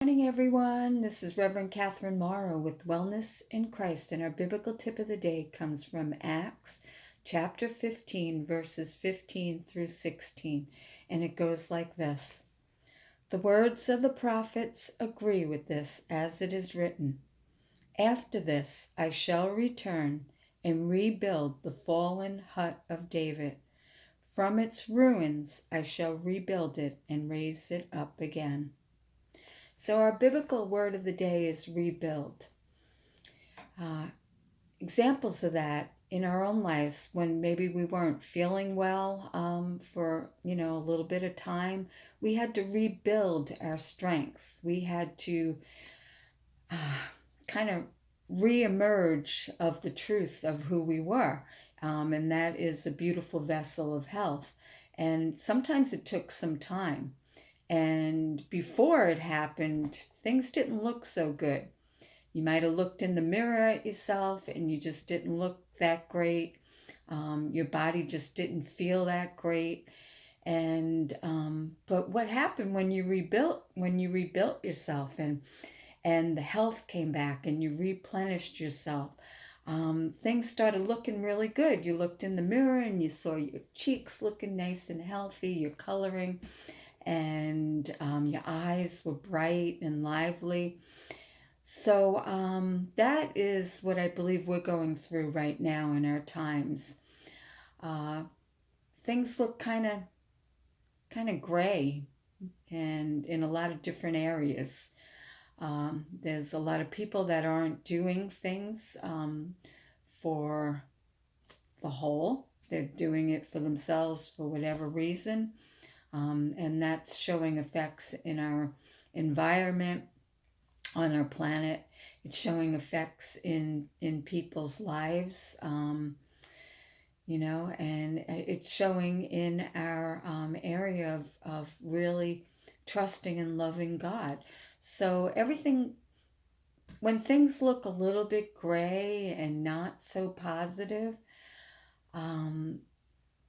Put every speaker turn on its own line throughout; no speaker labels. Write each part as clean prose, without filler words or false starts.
Morning, everyone. This is Reverend Catherine Morrow with Wellness in Christ, and our biblical tip of the day comes from Acts chapter 15, verses 15 through 16, and it goes like this. The words of the prophets agree with this, as it is written. After this, I shall return and rebuild the fallen hut of David. From its ruins, I shall rebuild it and raise it up again. So, our biblical word of the day is rebuild. Examples of that in our own lives when maybe we weren't feeling well for a little bit of time, we had to rebuild our strength. We had to kind of re-emerge of the truth of who we were, and that is a beautiful vessel of health. And sometimes it took some time. And before it happened, things didn't look so good. You might have looked in the mirror at yourself and you just didn't look that great. Your body just didn't feel that great. And but what happened when you rebuilt yourself and the health came back and you replenished yourself? Things started looking really good. You looked in the mirror and you saw your cheeks looking nice and healthy, your coloring, and your eyes were bright and lively. So that is what I believe we're going through right now in our times. Uh, Things look kind of gray, and in a lot of different areas. There's a lot of people that aren't doing things for the whole. They're doing it for themselves for whatever reason. And that's showing effects in our environment, on our planet. It's showing effects in people's lives, and it's showing in our area of really trusting and loving God. So everything, when things look a little bit gray and not so positive, um,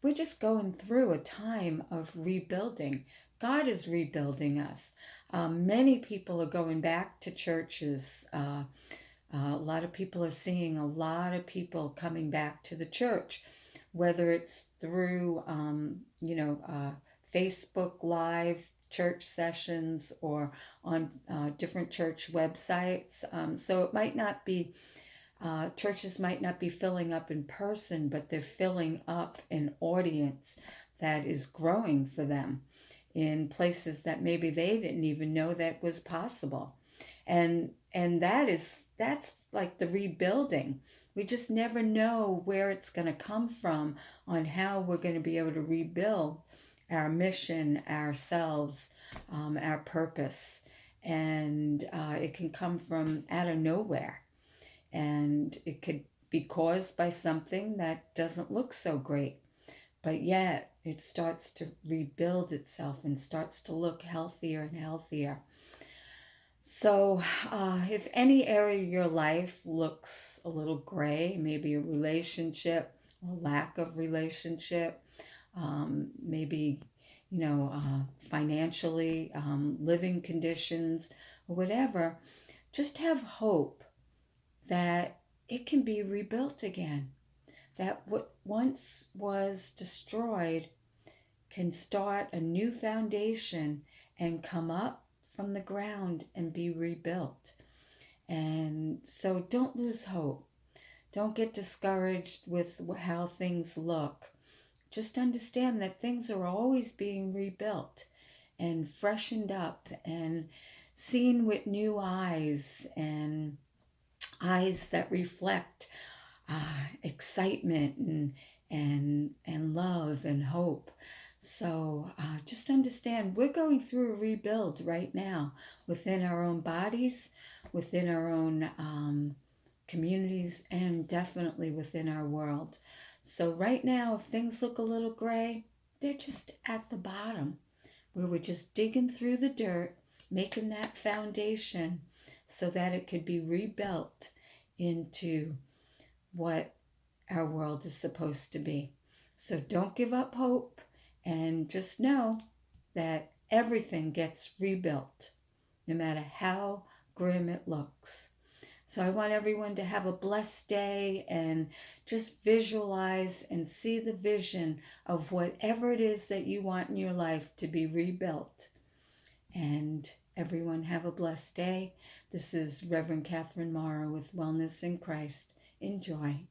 we're just going through a time of rebuilding. God is rebuilding us. Many people are going back to churches. A lot of people are seeing a lot of people coming back to the church, whether it's through, Facebook Live church sessions or on different church websites. So it might not be churches might not be filling up in person, but they're filling up an audience that is growing for them in places that maybe they didn't even know that was possible. And that's like the rebuilding. We just never know where it's going to come from on how we're going to be able to rebuild our mission, ourselves, our purpose. And it can come from out of nowhere, and it could be caused by something that doesn't look so great, but yet it starts to rebuild itself and starts to look healthier and healthier. So if any area of your life looks a little gray, maybe a relationship or lack of relationship, maybe financially, living conditions, or whatever, just have hope that it can be rebuilt again. That what once was destroyed can start a new foundation and come up from the ground and be rebuilt. And so don't lose hope. Don't get discouraged with how things look. Just understand that things are always being rebuilt and freshened up and seen with new eyes, and eyes that reflect excitement and love and hope. So just understand we're going through a rebuild right now within our own bodies, within our own communities, and definitely within our world. So right now, if things look a little gray, they're just at the bottom, where we're just digging through the dirt, making that foundation so that it could be rebuilt into what our world is supposed to be. So don't give up hope, and just know that everything gets rebuilt. no matter how grim it looks. So I want everyone to have a blessed day and just visualize and see the vision of whatever it is that you want in your life to be rebuilt. And everyone have a blessed day. This is Reverend Catherine Morrow with Wellness in Christ. Enjoy.